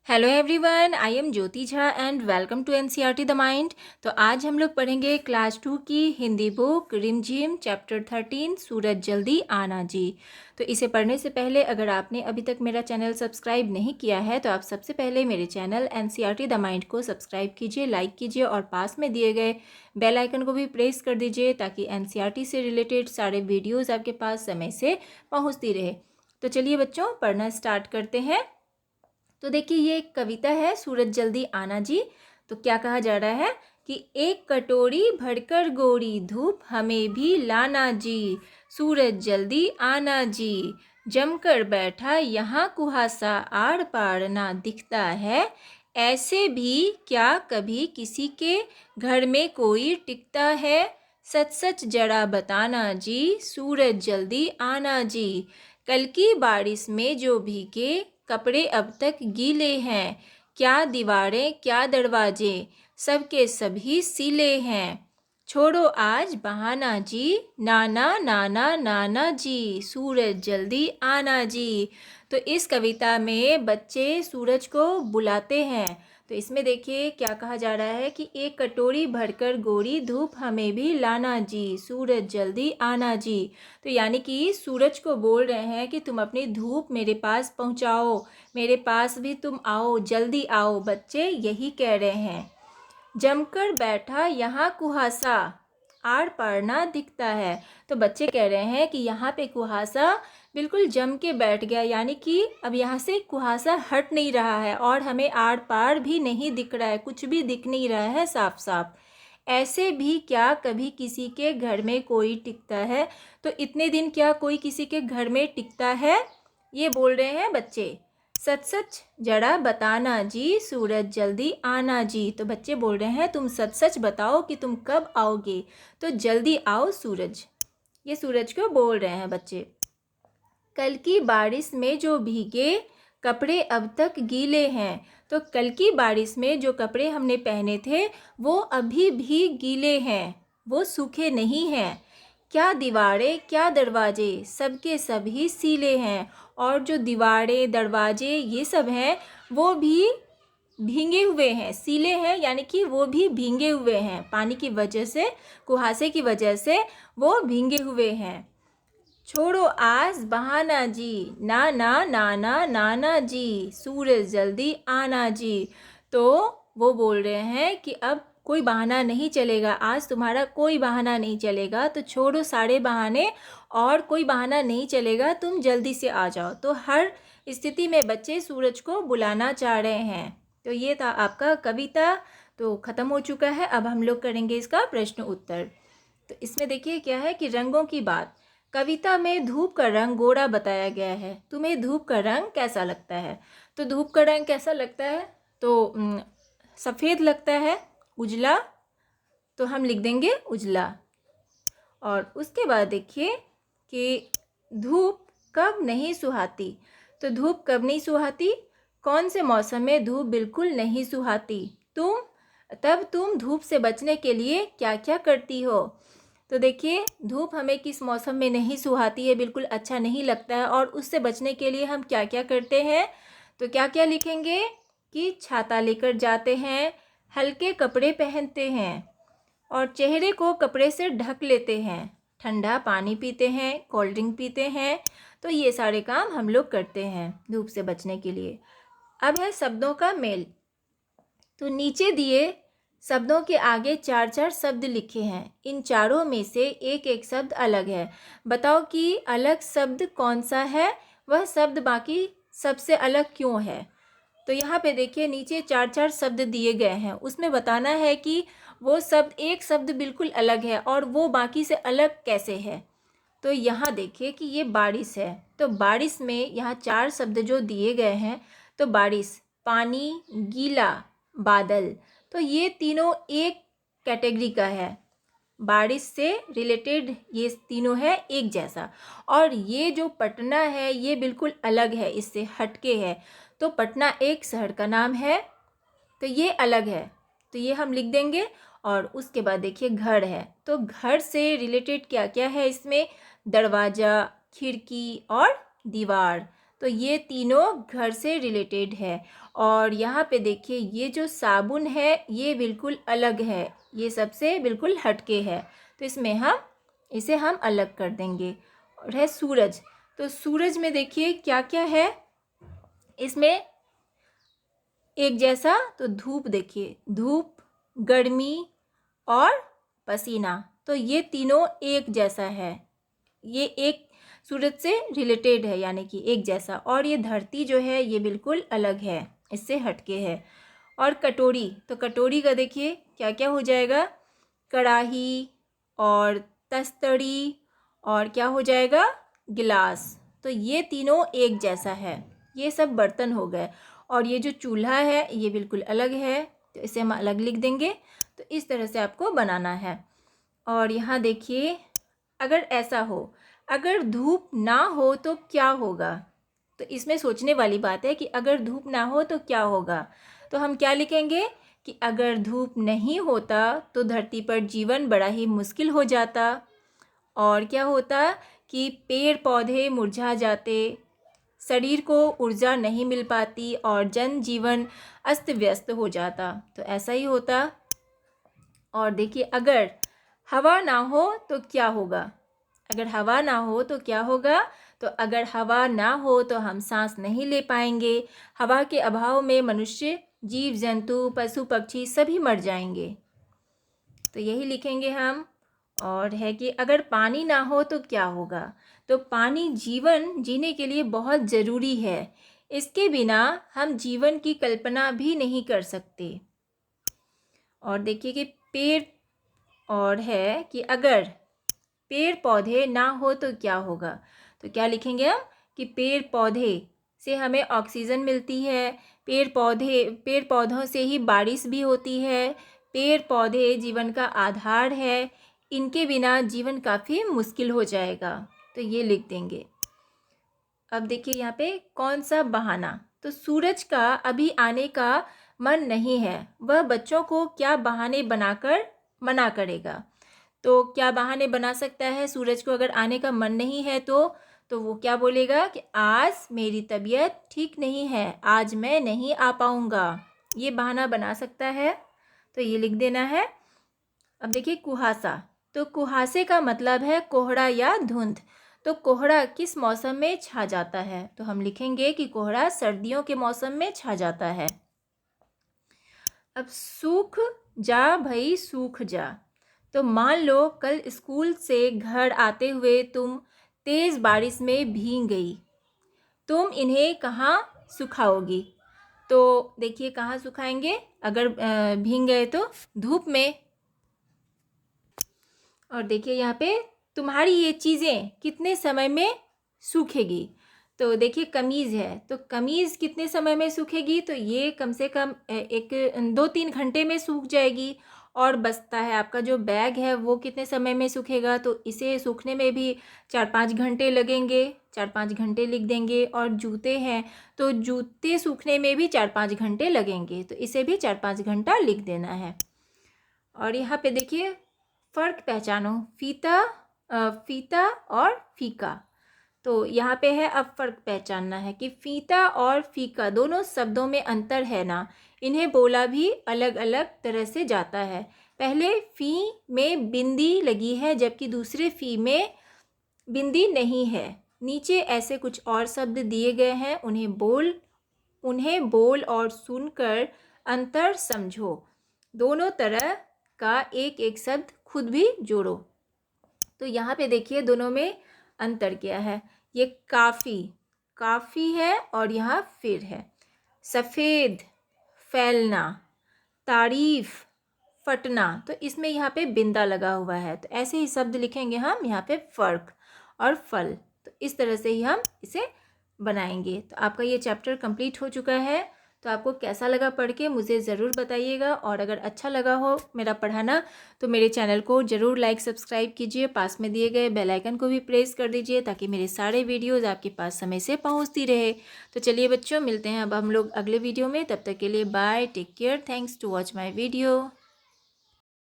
Hello everyone, I am Jyoti Jha and welcome to NCERT the mind. तो आज हम लोग पढ़ेंगे क्लास 2 की हिंदी बुक रिमझिम चैप्टर 13 सूरज जल्दी आना जी। तो इसे पढ़ने से पहले अगर आपने अभी तक मेरा चैनल सब्सक्राइब नहीं किया है तो आप सबसे पहले मेरे चैनल एनसीईआरटी द माइंड को सब्सक्राइब कीजिए, लाइक कीजिए और पास में दिए गए बेल आइकन को भी प्रेस कर दीजिए ताकि एनसीईआरटी से रिलेटेड सारे वीडियोज़ आपके पास समय से पहुँचती रहे। तो चलिए बच्चों, पढ़ना स्टार्ट करते हैं। तो देखिए, ये एक कविता है सूरज जल्दी आना जी। तो क्या कहा जा रहा है कि एक कटोरी भरकर गोरी धूप हमें भी लाना जी, सूरज जल्दी आना जी। जमकर बैठा यहाँ कुहासा आड़ पार ना दिखता है, ऐसे भी क्या कभी किसी के घर में कोई टिकता है। सच सच जरा बताना जी, सूरज जल्दी आना जी। कल की बारिश में जो भीगे कपड़े अब तक गीले हैं, क्या दीवारें क्या दरवाजे सबके सभी सीले हैं। छोड़ो आज बहाना जी, नाना नाना नाना जी, सूरज जल्दी आना जी। तो इस कविता में बच्चे सूरज को बुलाते हैं। तो इसमें देखिए क्या कहा जा रहा है कि एक कटोरी भरकर गोरी धूप हमें भी लाना जी, सूरज जल्दी आना जी। तो यानी कि सूरज को बोल रहे हैं कि तुम अपनी धूप मेरे पास पहुंचाओ, मेरे पास भी तुम आओ, जल्दी आओ। बच्चे यही कह रहे हैं। जमकर बैठा यहाँ कुहासा आड़ पार ना दिखता है। तो बच्चे कह रहे हैं कि यहाँ पे कुहासा बिल्कुल जम के बैठ गया, यानी कि अब यहाँ से कुहासा हट नहीं रहा है और हमें आड़ पार भी नहीं दिख रहा है, कुछ भी दिख नहीं रहा है साफ साफ। ऐसे भी क्या कभी किसी के घर में कोई टिकता है। तो इतने दिन क्या कोई किसी के घर में टिकता है, ये बोल रहे हैं बच्चे। सच सच जरा बताना जी, सूरज जल्दी आना जी। तो बच्चे बोल रहे हैं तुम सच सच बताओ कि तुम कब आओगे, तो जल्दी आओ सूरज। ये सूरज को बोल रहे हैं बच्चे। कल की बारिश में जो भीगे कपड़े अब तक गीले हैं। तो कल की बारिश में जो कपड़े हमने पहने थे वो अभी भी गीले हैं, वो सूखे नहीं हैं। क्या दीवारें क्या दरवाजे सबके सभी सीले हैं। और जो दीवारें दरवाजे ये सब हैं वो भी भींगे हुए हैं, सीले हैं, यानी कि वो भी भींगे हुए हैं पानी की वजह से, कुहासे की वजह से वो भींगे हुए हैं। छोड़ो आज बहाना जी, ना ना नाना नाना जी, सूरज जल्दी आना जी। तो वो बोल रहे हैं कि अब कोई बहाना नहीं चलेगा, आज तुम्हारा कोई बहाना नहीं चलेगा। तो छोड़ो सारे बहाने और कोई बहाना नहीं चलेगा, तुम जल्दी से आ जाओ। तो हर स्थिति में बच्चे सूरज को बुलाना चाह रहे हैं। तो ये था आपका कविता, तो ख़त्म हो चुका है। अब हम लोग करेंगे इसका प्रश्न उत्तर। तो इसमें देखिए क्या है कि रंगों की बात। कविता में धूप का रंग गोरा बताया गया है। तुम्हें धूप का रंग कैसा लगता है। तो धूप का रंग कैसा लगता है, तो सफ़ेद लगता है, उजला। तो हम लिख देंगे उजला। और उसके बाद देखिए कि धूप कब नहीं सुहाती। तो धूप कब नहीं सुहाती, कौन से मौसम में धूप बिल्कुल नहीं सुहाती। तुम धूप से बचने के लिए क्या क्या करती हो। तो देखिए धूप हमें किस मौसम में नहीं सुहाती है, बिल्कुल अच्छा नहीं लगता है, और उससे बचने के लिए हम क्या क्या करते हैं। तो क्या क्या लिखेंगे कि छाता लेकर जाते हैं, हल्के कपड़े पहनते हैं और चेहरे को कपड़े से ढक लेते हैं, ठंडा पानी पीते हैं, कोल्ड ड्रिंक पीते हैं। तो ये सारे काम हम लोग करते हैं धूप से बचने के लिए। अब है शब्दों का मेल। तो नीचे दिए शब्दों के आगे चार चार शब्द लिखे हैं, इन चारों में से एक एक शब्द अलग है। बताओ कि अलग शब्द कौन सा है, वह शब्द बाकी सबसे अलग क्यों है। तो यहाँ पे देखिए नीचे चार चार शब्द दिए गए हैं, उसमें बताना है कि वो शब्द एक शब्द बिल्कुल अलग है और वो बाकी से अलग कैसे है। तो यहाँ देखिए कि ये बारिश है, तो बारिश में यहाँ चार शब्द जो दिए गए हैं, तो बारिश, पानी, गीला, बादल, तो ये तीनों एक कैटेगरी का है, बारिश से रिलेटेड ये तीनों है एक जैसा। और ये जो पटना है ये बिल्कुल अलग है, इससे हटके है। तो पटना एक शहर का नाम है, तो ये अलग है, तो ये हम लिख देंगे। और उसके बाद देखिए घर है, तो घर से रिलेटेड क्या क्या है इसमें, दरवाज़ा, खिड़की और दीवार। तो ये तीनों घर से रिलेटेड है। और यहाँ पे देखिए ये जो साबुन है ये बिल्कुल अलग है, ये सबसे बिल्कुल हटके है, तो इसे हम अलग कर देंगे। और है सूरज, तो सूरज में देखिए क्या क्या है इसमें एक जैसा, तो धूप, देखिए धूप, गर्मी और पसीना, तो ये तीनों एक जैसा है, ये एक सूरज से रिलेटेड है यानी कि एक जैसा। और ये धरती जो है ये बिल्कुल अलग है, इससे हटके है। और कटोरी, तो कटोरी का देखिए क्या क्या हो जाएगा, कढ़ाई और तस्तड़ी और क्या हो जाएगा, गिलास, तो ये तीनों एक जैसा है, ये सब बर्तन हो गए। और ये जो चूल्हा है ये बिल्कुल अलग है, तो इसे हम अलग लिख देंगे। तो इस तरह से आपको बनाना है। और यहाँ देखिए अगर ऐसा हो, अगर धूप ना हो तो क्या होगा, तो इसमें सोचने वाली बात है कि अगर धूप ना हो तो क्या होगा। तो हम क्या लिखेंगे कि अगर धूप नहीं होता तो धरती पर जीवन बड़ा ही मुश्किल हो जाता, और क्या होता कि पेड़ पौधे मुरझा जाते, शरीर को ऊर्जा नहीं मिल पाती और जनजीवन अस्त व्यस्त हो जाता, तो ऐसा ही होता। और देखिए अगर हवा ना हो तो क्या होगा, अगर हवा ना हो तो क्या होगा, तो अगर हवा ना हो तो हम सांस नहीं ले पाएंगे, हवा के अभाव में मनुष्य, जीव जंतु, पशु पक्षी सभी मर जाएंगे, तो यही लिखेंगे हम। और है कि अगर पानी ना हो तो क्या होगा, तो पानी जीवन जीने के लिए बहुत ज़रूरी है, इसके बिना हम जीवन की कल्पना भी नहीं कर सकते। और देखिए कि पेड़, और है कि अगर पेड़ पौधे ना हो तो क्या होगा, तो क्या लिखेंगे हम कि पेड़ पौधे से हमें ऑक्सीजन मिलती है, पेड़ पौधों से ही बारिश भी होती है, पेड़ पौधे जीवन का आधार है, इनके बिना जीवन काफ़ी मुश्किल हो जाएगा, तो ये लिख देंगे। अब देखिए यहाँ पे कौन सा बहाना, तो सूरज का अभी आने का मन नहीं है, वह बच्चों को क्या बहाने बनाकर मना करेगा। तो क्या बहाने बना सकता है सूरज को, अगर आने का मन नहीं है तो वो क्या बोलेगा कि आज मेरी तबीयत ठीक नहीं है, आज मैं नहीं आ पाऊँगा, ये बहाना बना सकता है, तो ये लिख देना है। अब देखिए कुहासा, तो कुहासे का मतलब है कोहरा या धुंध, तो कोहरा किस मौसम में छा जाता है, तो हम लिखेंगे कि कोहरा सर्दियों के मौसम में छा जाता है। अब सूख जा भई सूख जा, तो मान लो कल स्कूल से घर आते हुए तुम तेज़ बारिश में भीग गई, तुम इन्हें कहाँ सुखाओगी, तो देखिए कहाँ सुखाएंगे, अगर भीग गए तो धूप में। और देखिए यहाँ पे तुम्हारी ये चीज़ें कितने समय में सूखेगी, तो देखिए कमीज़ है, तो कमीज़ कितने समय में सूखेगी, तो ये कम से कम 2-3 घंटे में सूख जाएगी। और बस्ता है आपका जो बैग है वो कितने समय में सूखेगा, तो इसे सूखने में भी 4-5 घंटे लगेंगे, 4-5 घंटे लिख देंगे। और जूते हैं तो जूते सूखने में भी 4-5 घंटे लगेंगे, तो इसे भी 4-5 घंटा लिख देना है। और यहाँ पे देखिए फ़र्क पहचानो, फीता और फीका, तो यहाँ पे है अब फ़र्क पहचानना है कि फीता और फीका दोनों शब्दों में अंतर है ना, इन्हें बोला भी अलग अलग तरह से जाता है। पहले फ़ी में बिंदी लगी है जबकि दूसरे फ़ी में बिंदी नहीं है, नीचे ऐसे कुछ और शब्द दिए गए हैं, उन्हें बोल और सुनकर अंतर समझो, दोनों तरह का एक एक शब्द खुद भी जोड़ो। तो यहाँ पे देखिए दोनों में अंतर क्या है, ये काफ़ी है और यहाँ फिर है, सफ़ेद, फैलना, तारीफ़, फटना, तो इसमें यहाँ पे बिंदा लगा हुआ है, तो ऐसे ही शब्द लिखेंगे हम यहाँ पे फ़र्क और फल, तो इस तरह से ही हम इसे बनाएंगे। तो आपका ये चैप्टर कंप्लीट हो चुका है, तो आपको कैसा लगा पढ़ के मुझे ज़रूर बताइएगा। और अगर अच्छा लगा हो मेरा पढ़ाना तो मेरे चैनल को ज़रूर लाइक सब्सक्राइब कीजिए, पास में दिए गए बेल आइकन को भी प्रेस कर दीजिए ताकि मेरे सारे वीडियोज़ आपके पास समय से पहुंचती रहे। तो चलिए बच्चों, मिलते हैं अब हम लोग अगले वीडियो में, तब तक के लिए bye, take care, thanks to watch my video.